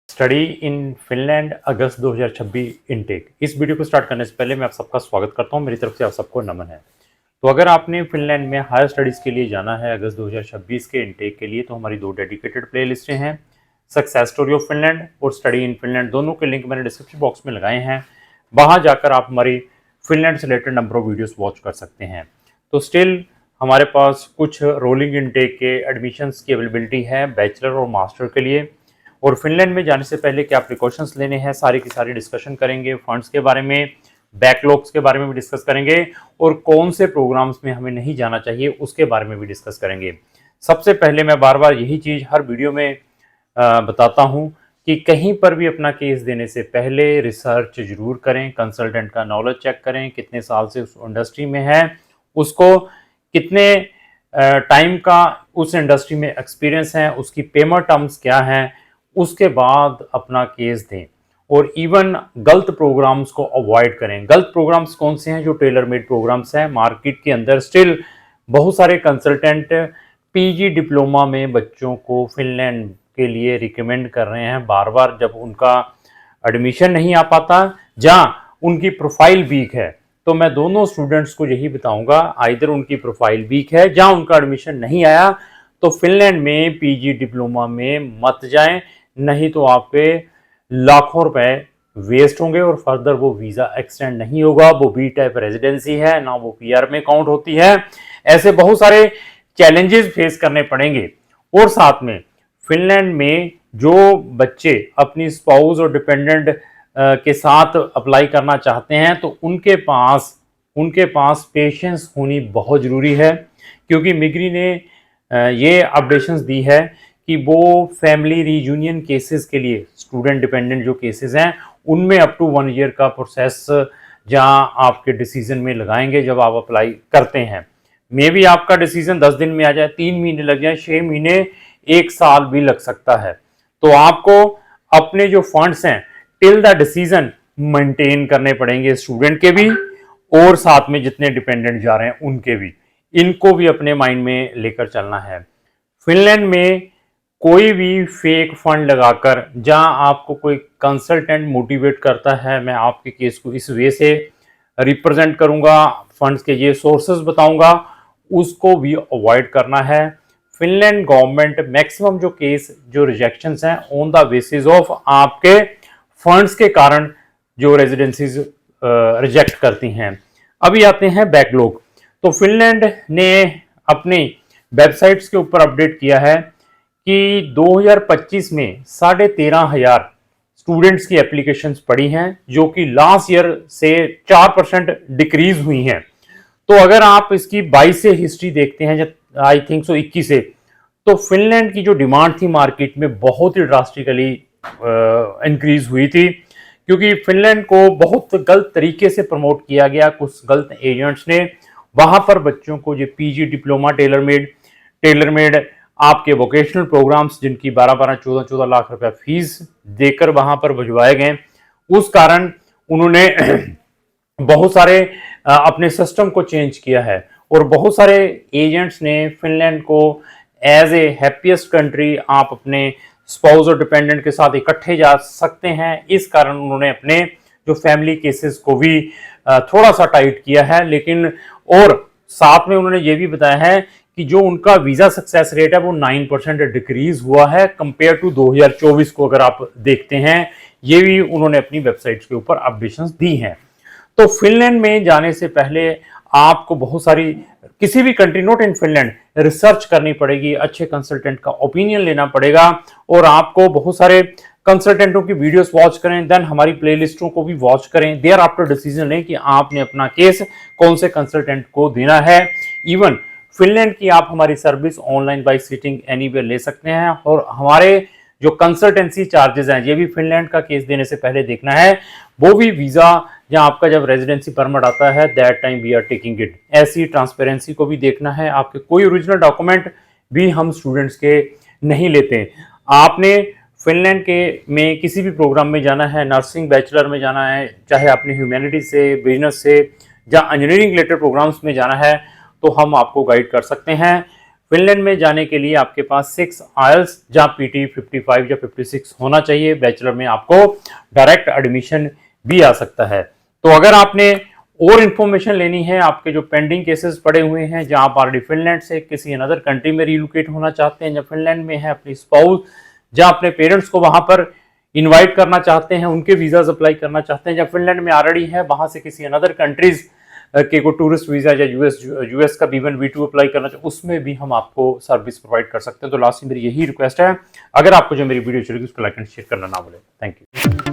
Study in Finland August 2026 intake. इस video को start करने से पहले मैं आप सबका स्वागत करता हूं। मेरी तरफ से आप सबको नमन है। तो अगर आपने फिनलैंड में हायर स्टडीज़ के लिए जाना है अगस्त 2026 के इनटेक के लिए, तो हमारी दो डेडिकेटेड प्ले लिस्टें हैं, सक्सेस स्टोरी ऑफ फिनलैंड और स्टडी इन फिनलैंड। दोनों के लिंक मैंने डिस्क्रिप्शन बॉक्स में लगाए हैं। वहाँ जाकर आप हमारी फिनलैंड से related number of videos watch कर सकते हैं। तो स्टिल हमारे पास कुछ रोलिंग इनटेक के एडमिशन्स की अवेलेबिलिटी है बैचलर और मास्टर के लिए। और फिनलैंड में जाने से पहले क्या प्रिकॉशंस लेने हैं, सारी की सारी डिस्कशन करेंगे। फंड्स के बारे में, बैकलॉग्स के बारे में भी डिस्कस करेंगे और कौन से प्रोग्राम्स में हमें नहीं जाना चाहिए उसके बारे में भी डिस्कस करेंगे। सबसे पहले मैं बार बार यही चीज़ हर वीडियो में बताता हूँ कि कहीं पर भी अपना केस देने से पहले रिसर्च जरूर करें, कंसल्टेंट का नॉलेज चेक करें, कितने साल से उस इंडस्ट्री में है, उसको कितने टाइम का उस इंडस्ट्री में एक्सपीरियंस है, उसकी पेमेंट टर्म्स क्या हैं, उसके बाद अपना केस दें। और इवन गलत प्रोग्राम्स को अवॉइड करें। गलत प्रोग्राम्स कौन से हैं? जो टेलर मेड प्रोग्राम्स हैं। मार्केट के अंदर स्टिल बहुत सारे कंसल्टेंट पीजी डिप्लोमा में बच्चों को फिनलैंड के लिए रिकमेंड कर रहे हैं बार बार, जब उनका एडमिशन नहीं आ पाता, जहाँ उनकी प्रोफाइल वीक है। तो मैं दोनों स्टूडेंट्स को यही बताऊंगा, आइदर उनकी प्रोफाइल वीक है, जहाँ उनका एडमिशन नहीं आया, तो फिनलैंड में पीजी डिप्लोमा में मत जाएं, नहीं तो आपके लाखों रुपए वेस्ट होंगे और फर्दर वो वीज़ा एक्सटेंड नहीं होगा। वो बी टाइप रेजिडेंसी है ना, वो पीआर में काउंट होती है। ऐसे बहुत सारे चैलेंजेस फेस करने पड़ेंगे। और साथ में फिनलैंड में जो बच्चे अपनी स्पाउस और डिपेंडेंट के साथ अप्लाई करना चाहते हैं, तो उनके पास पेशेंस होनी बहुत ज़रूरी है। क्योंकि मिग्री ने ये अपडेशंस दी है कि वो फैमिली रीयूनियन केसेस के लिए, स्टूडेंट डिपेंडेंट जो केसेस हैं, उनमें अप टू 1 ईयर का प्रोसेस जहां आपके डिसीजन में लगाएंगे जब आप अप्लाई करते हैं। मे भी आपका डिसीजन 10 दिन में आ जाए, 3 महीने लग जाए, 6 महीने, 1 साल भी लग सकता है। तो आपको अपने जो फंड्स हैं टिल द डिसीजन मेंटेन करने पड़ेंगे, स्टूडेंट के भी और साथ में जितने डिपेंडेंट जा रहे हैं उनके भी। इनको भी अपने माइंड में लेकर चलना है। फिनलैंड में कोई भी फेक फंड लगाकर, जहां आपको कोई कंसल्टेंट मोटिवेट करता है, मैं आपके केस को इस वे से रिप्रेजेंट करूंगा, फंड्स के ये सोर्सेज बताऊंगा, उसको भी अवॉइड करना है। फिनलैंड गवर्नमेंट मैक्सिमम जो केस, जो रिजेक्शंस हैं ऑन द बेसिस ऑफ आपके फंड्स के कारण जो रेजिडेंसीज रिजेक्ट करती हैं। अभी आते हैं बैकलॉग। तो फिनलैंड ने अपनी वेबसाइट्स के ऊपर अपडेट किया है कि 2025 में 13,500 स्टूडेंट्स की एप्लीकेशंस पड़ी हैं, जो कि लास्ट ईयर से 4% डिक्रीज हुई हैं। तो अगर आप इसकी 22 से हिस्ट्री देखते हैं, जब आई थिंक सो 21 से, तो फिनलैंड की जो डिमांड थी मार्केट में बहुत ही ड्रास्टिकली इंक्रीज हुई थी। क्योंकि फिनलैंड को बहुत गलत तरीके से प्रमोट किया गया, कुछ गलत एजेंट्स ने वहां पर बच्चों को जो पीजी डिप्लोमा टेलर मेड आपके वोकेशनल प्रोग्राम्स, जिनकी 12-12, 14-14 लाख रुपया फीस देकर वहां पर भिजवाए गए, उस कारण उन्होंने बहुत सारे अपने सिस्टम को चेंज किया है। और बहुत सारे एजेंट्स ने फिनलैंड को एज ए हैप्पीएस्ट कंट्री, आप अपने स्पाउस और डिपेंडेंट के साथ इकट्ठे जा सकते हैं, इस कारण उन्होंने अपने जो फैमिली केसेस को भी थोड़ा सा टाइट किया है। लेकिन और साथ में उन्होंने ये भी बताया है कि जो उनका वीज़ा सक्सेस रेट है वो 9% डिक्रीज हुआ है कंपेयर टू 2024 को, अगर आप देखते हैं। ये भी उन्होंने अपनी वेबसाइट्स के ऊपर अपडेशंस दी हैं। तो फिनलैंड में जाने से पहले आपको बहुत सारी, किसी भी country, not in Finland, research करनी पड़ेगी, अच्छे कंसल्टेंट का ओपिनियन लेना पड़ेगा और आपको बहुत सारे कंसल्टेंटों की वीडियोस वॉच करें, देन हमारी प्लेलिस्टों को भी वॉच करें। देयर आफ्टर डिसीजन लें कि आपने अपना केस कौन से कंसल्टेंट को देना है। इवन फिनलैंड की आप हमारी service online bye sitting anywhere ले सकते हैं। और हमारे जो कंसल्टेंसी चार्जेस हैं, ये भी फिनलैंड का केस देने से पहले देखना है। वो भी वीज़ा, जहां आपका जब रेजिडेंसी परमिट आता है, that time we are taking it. ऐसी ट्रांसपेरेंसी को भी देखना है। आपके कोई ओरिजिनल डॉक्यूमेंट भी हम स्टूडेंट्स के नहीं लेते। आपने फिनलैंड के में किसी भी प्रोग्राम में जाना है, नर्सिंग बैचलर में जाना है, चाहे आपने ह्यूमैनिटी से, बिजनेस से, या इंजीनियरिंग रिलेटेड प्रोग्राम्स में जाना है, तो हम आपको गाइड कर सकते हैं। फिनलैंड में जाने के लिए आपके पास 6 आयल्स जहाँ पीटी 55 या 56 होना चाहिए। बैचलर में आपको डायरेक्ट एडमिशन भी आ सकता है। तो अगर आपने और इन्फॉर्मेशन लेनी है, आपके जो पेंडिंग केसेस पड़े हुए हैं, जहां आप ऑलरेडी फिनलैंड से किसी अनदर कंट्री में रिलोकेट होना चाहते हैं, जब फिनलैंड में है, अपनी स्पाउस जहां अपने पेरेंट्स को वहां पर इनवाइट करना चाहते हैं, उनके वीजाज अप्लाई करना चाहते हैं, जब फिनलैंड में ऑलरेडी है, वहां से किसी अनदर कंट्रीज के को टूरिस्ट वीजा या यूएस का B1 B2 अप्लाई करना चाहिए, उसमें भी हम आपको सर्विस प्रोवाइड कर सकते हैं। तो लास्ट में मेरी यही रिक्वेस्ट है, अगर आपको जो मेरी वीडियो अच्छी लगी उसको लाइक एंड शेयर करना ना भूलें। Thank you.